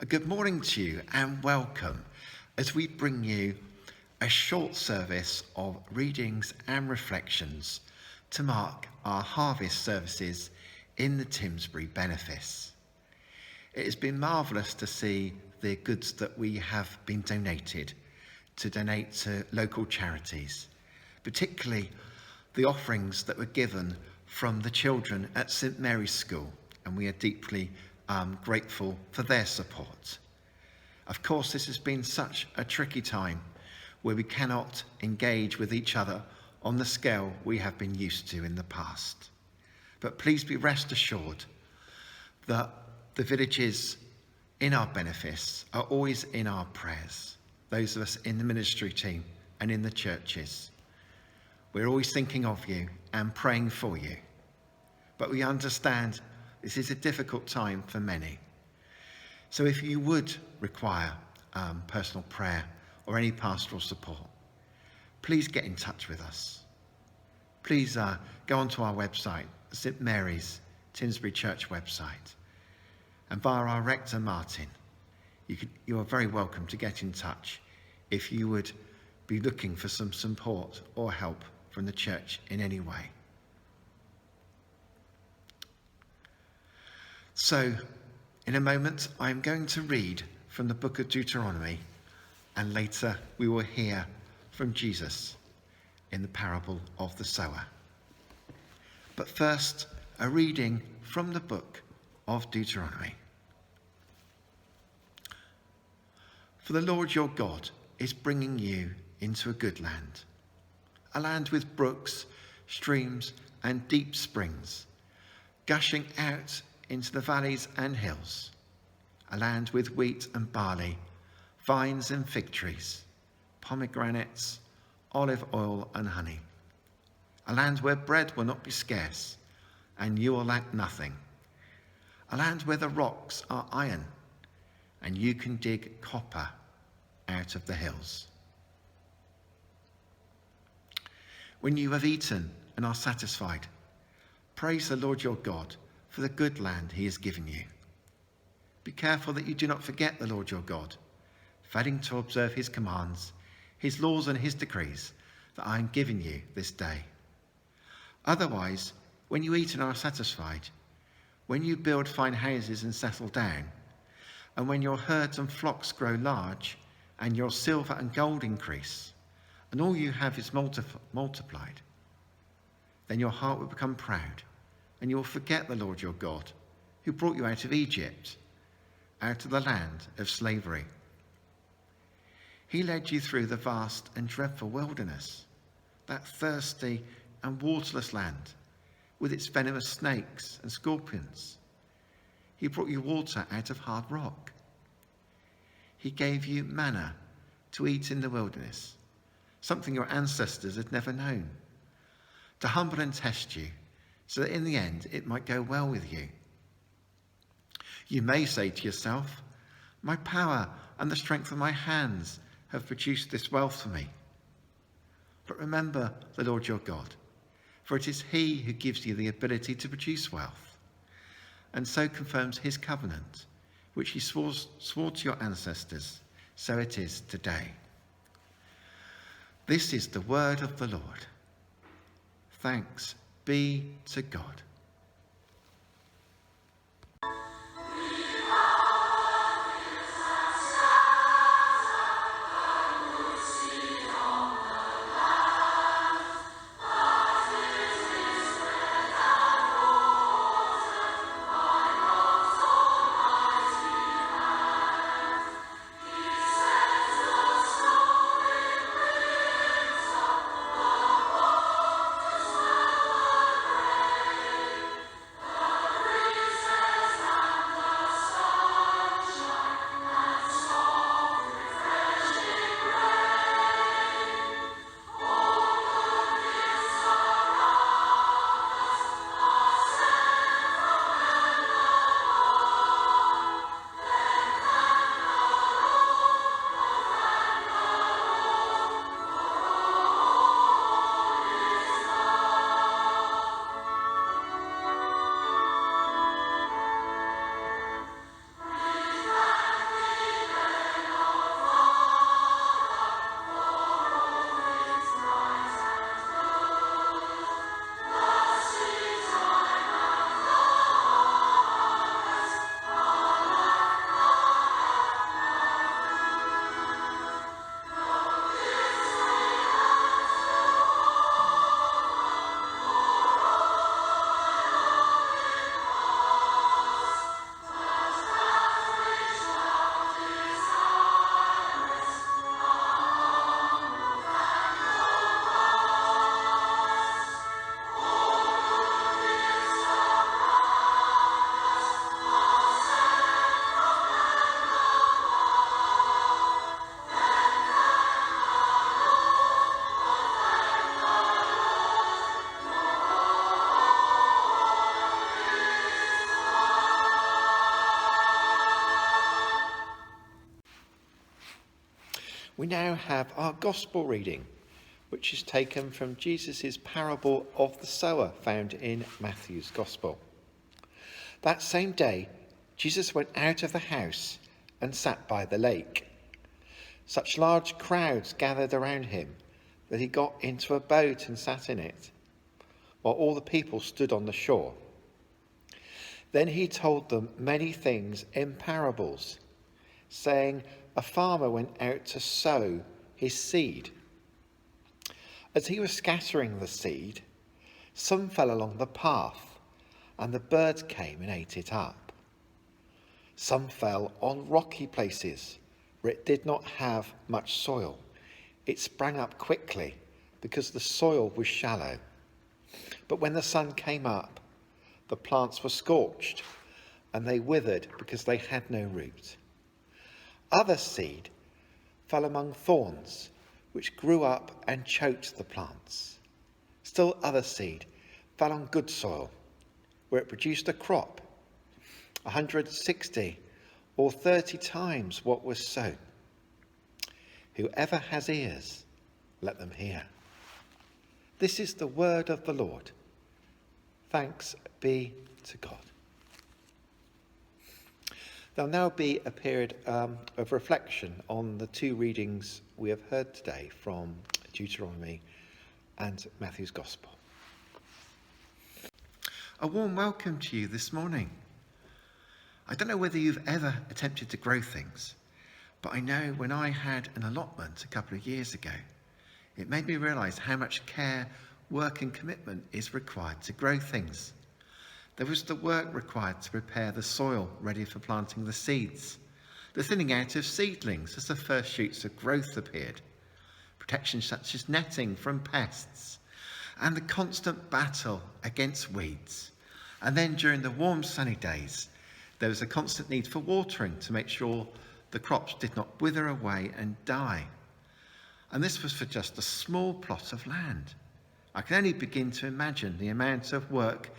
A good morning to you and welcome as we bring you a short service of readings and reflections to mark our harvest services in the Timsbury Benefice. It has been marvellous to see the goods that we have been donated to local charities, particularly the offerings that were given from the children at St Mary's School, and we are deeply grateful for their support. Of course, this has been such a tricky time where we cannot engage with each other on the scale we have been used to in the past. But please be rest assured that the villages in our benefice are always in our prayers, those of us in the ministry team and in the churches. We're always thinking of you and praying for you. But we understand this is a difficult time for many. So if you would require personal prayer or any pastoral support, please get in touch with us. Please go onto our website, St Mary's Timsbury Church website, and via our rector Martin, you are very welcome to get in touch if you would be looking for some support or help from the church in any way. So, in a moment, I'm going to read from the book of Deuteronomy, and later we will hear from Jesus in the parable of the sower. But first, a reading from the book of Deuteronomy. For the Lord your God is bringing you into a good land, a land with brooks, streams, and deep springs, gushing out into the valleys and hills, a land with wheat and barley, vines and fig trees, pomegranates, olive oil and honey, a land where bread will not be scarce and you will lack nothing, a land where the rocks are iron and you can dig copper out of the hills. When you have eaten and are satisfied, praise the Lord your God for the good land he has given you. Be careful that you do not forget the Lord your God, failing to observe his commands, his laws and his decrees that I am giving you this day. Otherwise, when you eat and are satisfied, when you build fine houses and settle down, and when your herds and flocks grow large, and your silver and gold increase, and all you have is multiplied, then your heart will become proud, and you will forget the Lord your God, who brought you out of Egypt, out of the land of slavery. He led you through the vast and dreadful wilderness, that thirsty and waterless land, with its venomous snakes and scorpions. He brought you water out of hard rock. He gave you manna to eat in the wilderness, something your ancestors had never known, to humble and test you, so that in the end it might go well with you. You may say to yourself, my power and the strength of my hands have produced this wealth for me. But remember the Lord your God, for it is he who gives you the ability to produce wealth, and so confirms his covenant, which he swore to your ancestors, so it is today. This is the word of the Lord. Thanks be to God. We now have our gospel reading, which is taken from Jesus' parable of the sower found in Matthew's gospel. That same day, Jesus went out of the house and sat by the lake. Such large crowds gathered around him that he got into a boat and sat in it, while all the people stood on the shore. Then he told them many things in parables, saying, a farmer went out to sow his seed. As he was scattering the seed, some fell along the path, and the birds came and ate it up. Some fell on rocky places, where it did not have much soil. It sprang up quickly, because the soil was shallow. But when the sun came up, the plants were scorched, and they withered because they had no root. Other seed fell among thorns, which grew up and choked the plants. Still other seed fell on good soil, where it produced a crop, 160 or 30 times what was sown. Whoever has ears, let them hear. This is the word of the Lord. Thanks be to God. There'll now be a period of reflection on the two readings we have heard today from Deuteronomy and Matthew's Gospel. A warm welcome to you this morning. I don't know whether you've ever attempted to grow things, but I know when I had an allotment a couple of years ago, it made me realise how much care, work and commitment is required to grow things. There was the work required to prepare the soil ready for planting the seeds, the thinning out of seedlings as the first shoots of growth appeared, protection such as netting from pests, and the constant battle against weeds. And then during the warm sunny days, there was a constant need for watering to make sure the crops did not wither away and die. And this was for just a small plot of land. I can only begin to imagine the amount of work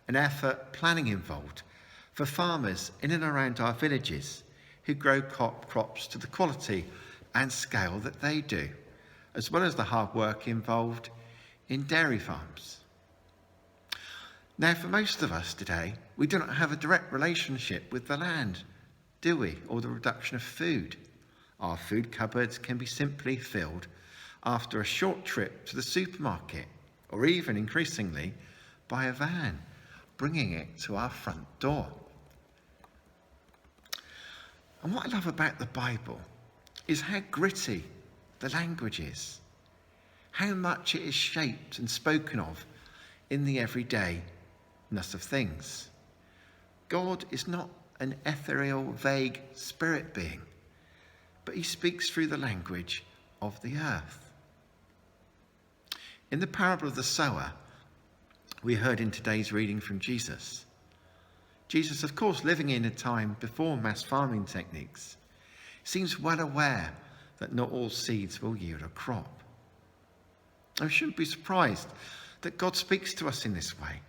and effort planning involved for farmers in and around our villages who grow crops to the quality and scale that they do, as well as the hard work involved in dairy farms. Now, for most of us today, we do not have a direct relationship with the land, do we, or the production of food. Our food cupboards can be simply filled after a short trip to the supermarket, or even increasingly by a van, bringing it to our front door. And what I love about the Bible is how gritty the language is, how much it is shaped and spoken of in the everydayness of things. God is not an ethereal, vague spirit being, but he speaks through the language of the earth. In the parable of the sower, we heard in today's reading from Jesus. Jesus, of course, living in a time before mass farming techniques, seems well aware that not all seeds will yield a crop. And we shouldn't be surprised that God speaks to us in this way.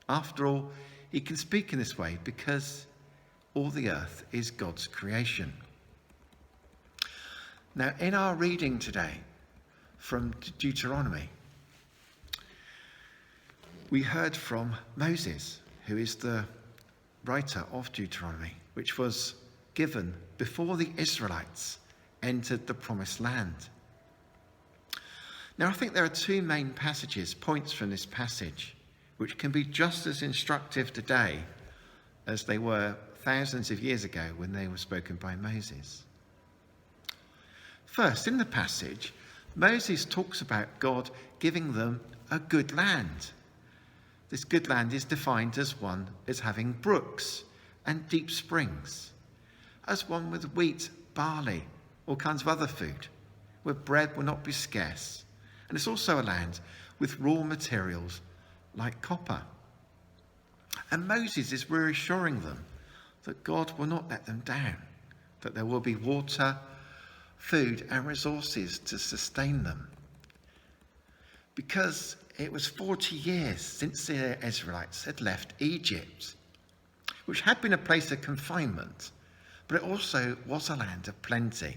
After all, he can speak in this way because all the earth is God's creation. Now, in our reading today from Deuteronomy, we heard from Moses, who is the writer of Deuteronomy, which was given before the Israelites entered the promised land. Now, I think there are two main points from this passage, which can be just as instructive today as they were thousands of years ago when they were spoken by Moses. First, in the passage, Moses talks about God giving them a good land. This good land is defined as one as having brooks and deep springs, as one with wheat, barley, all kinds of other food, where bread will not be scarce. And it's also a land with raw materials like copper. And Moses is reassuring them that God will not let them down, that there will be water, food and resources to sustain them. Because it was 40 years since the Israelites had left Egypt, which had been a place of confinement, but it also was a land of plenty,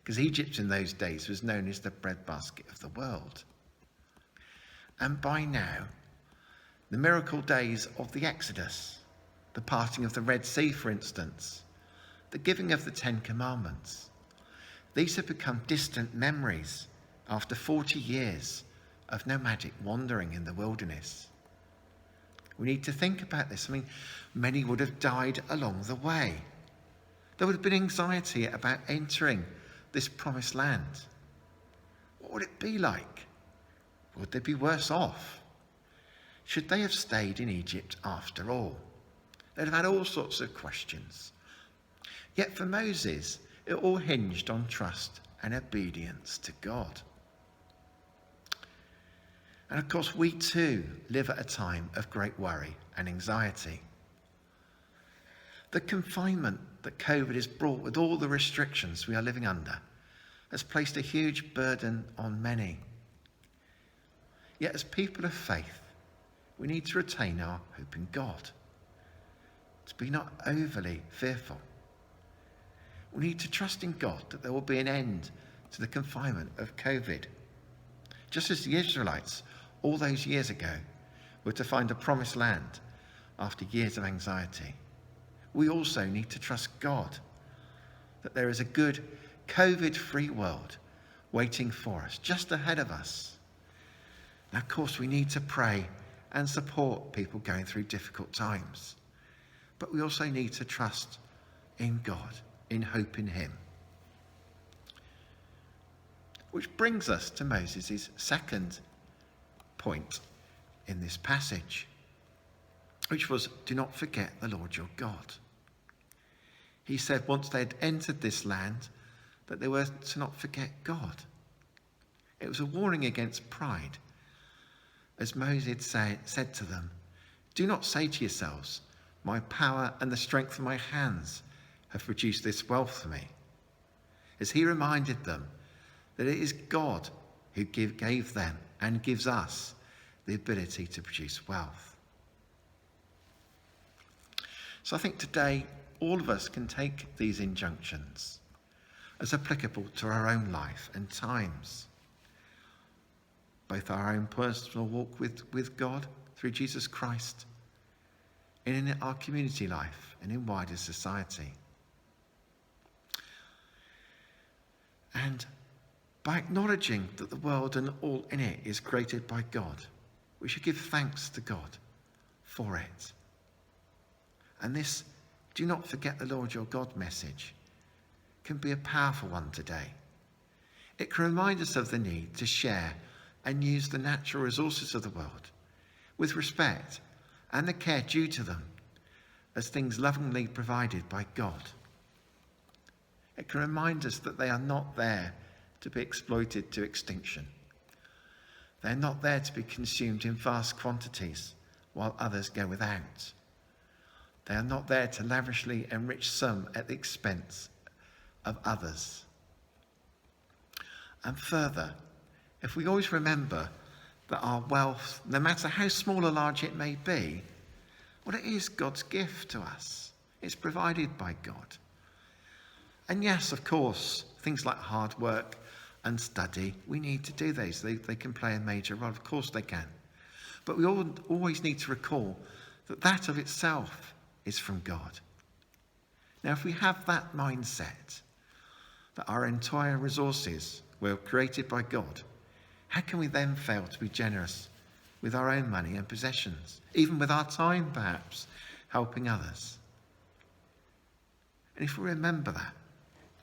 because Egypt in those days was known as the breadbasket of the world. And by now, the miracle days of the Exodus, the parting of the Red Sea, for instance, the giving of the Ten Commandments, these have become distant memories after 40 years of nomadic wandering in the wilderness. We need to think about this. I mean, many would have died along the way. There would have been anxiety about entering this promised land. What would it be like? Would they be worse off? Should they have stayed in Egypt after all? They'd have had all sorts of questions. Yet for Moses, it all hinged on trust and obedience to God. And of course, we too live at a time of great worry and anxiety. The confinement that COVID has brought with all the restrictions we are living under has placed a huge burden on many. Yet as people of faith, we need to retain our hope in God, to be not overly fearful. We need to trust in God that there will be an end to the confinement of COVID. Just as the Israelites all those years ago were to find a promised land after years of anxiety, we also need to trust God that there is a good COVID-free world waiting for us, just ahead of us. Now, of course, we need to pray and support people going through difficult times, but we also need to trust in God, in hope in him. Which brings us to Moses' second point in this passage, which was, do not forget the Lord your God. He said once they had entered this land that they were to not forget God. It was a warning against pride, as Moses said to them, do not say to yourselves, my power and the strength of my hands have produced this wealth for me. As he reminded them that it is God who gave them and gives us the ability to produce wealth. So I think today all of us can take these injunctions as applicable to our own life and times, both our own personal walk with God through Jesus Christ, and in our community life and in wider society. And by acknowledging that the world and all in it is created by God, we should give thanks to God for it. And this do not forget the Lord your God message can be a powerful one today. It can remind us of the need to share and use the natural resources of the world with respect and the care due to them as things lovingly provided by God. It can remind us that they are not there to be exploited to extinction. They're not there to be consumed in vast quantities while others go without. They are not there to lavishly enrich some at the expense of others. And further, if we always remember that our wealth, no matter how small or large it may be, well, it is God's gift to us. It's provided by God. And yes, of course, things like hard work and study, we need to do those. They can play a major role. Of course they can. But we always need to recall that that of itself is from God. Now, if we have that mindset, that our entire resources were created by God, how can we then fail to be generous with our own money and possessions, even with our time, perhaps, helping others? And if we remember that,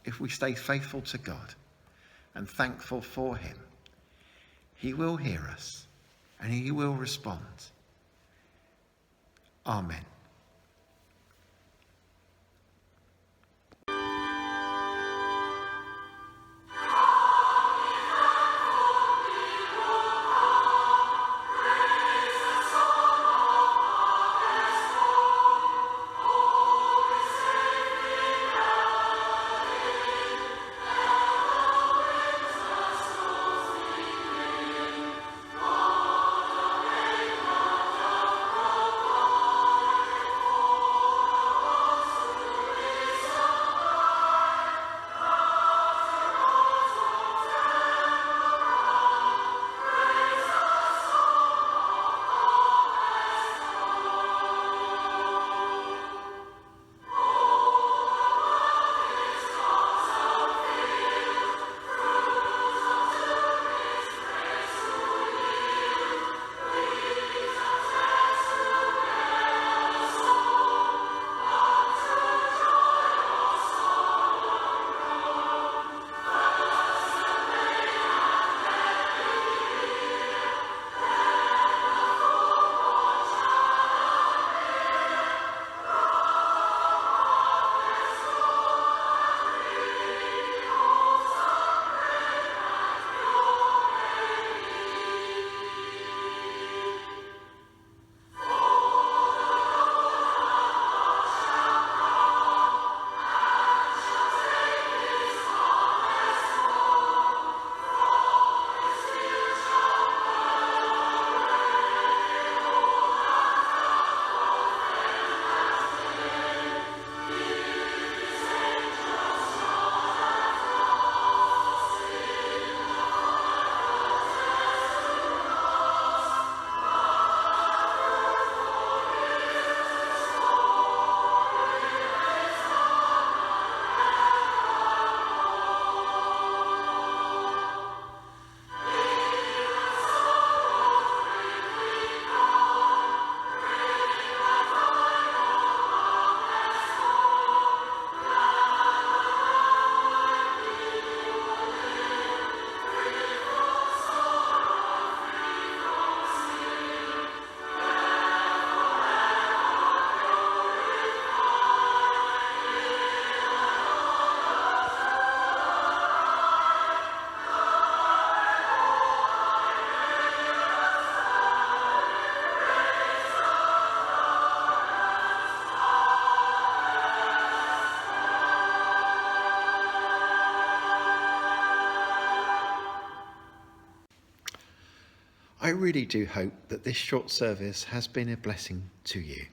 if we stay faithful to God and thankful for him, he will hear us and he will respond. Amen. really do hope that this short service has been a blessing to you.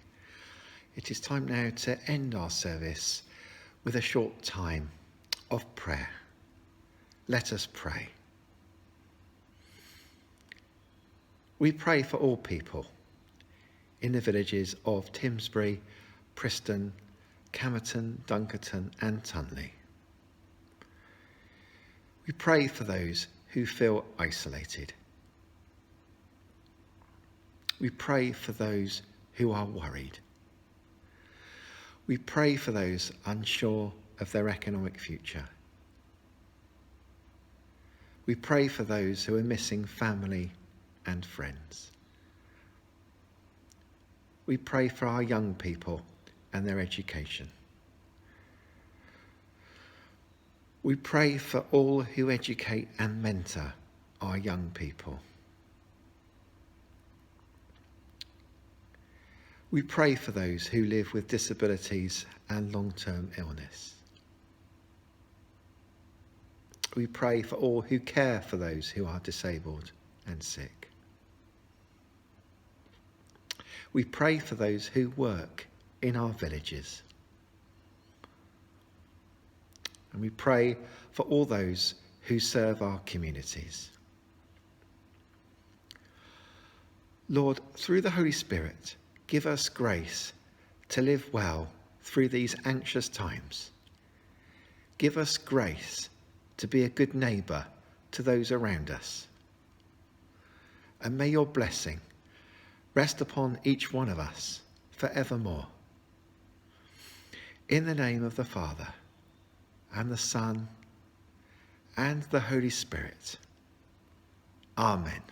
It is time now to end our service with a short time of prayer. Let us pray. We pray for all people in the villages of Timsbury, Preston, Camerton, Dunkerton and Tunley. We pray for those who feel isolated. We pray for those who are worried. We pray for those unsure of their economic future. We pray for those who are missing family and friends. We pray for our young people and their education. We pray for all who educate and mentor our young people. We pray for those who live with disabilities and long-term illness. We pray for all who care for those who are disabled and sick. We pray for those who work in our villages. And we pray for all those who serve our communities. Lord, through the Holy Spirit, give us grace to live well through these anxious times. Give us grace to be a good neighbour to those around us. And may your blessing rest upon each one of us forevermore. In the name of the Father, and the Son, and the Holy Spirit. Amen.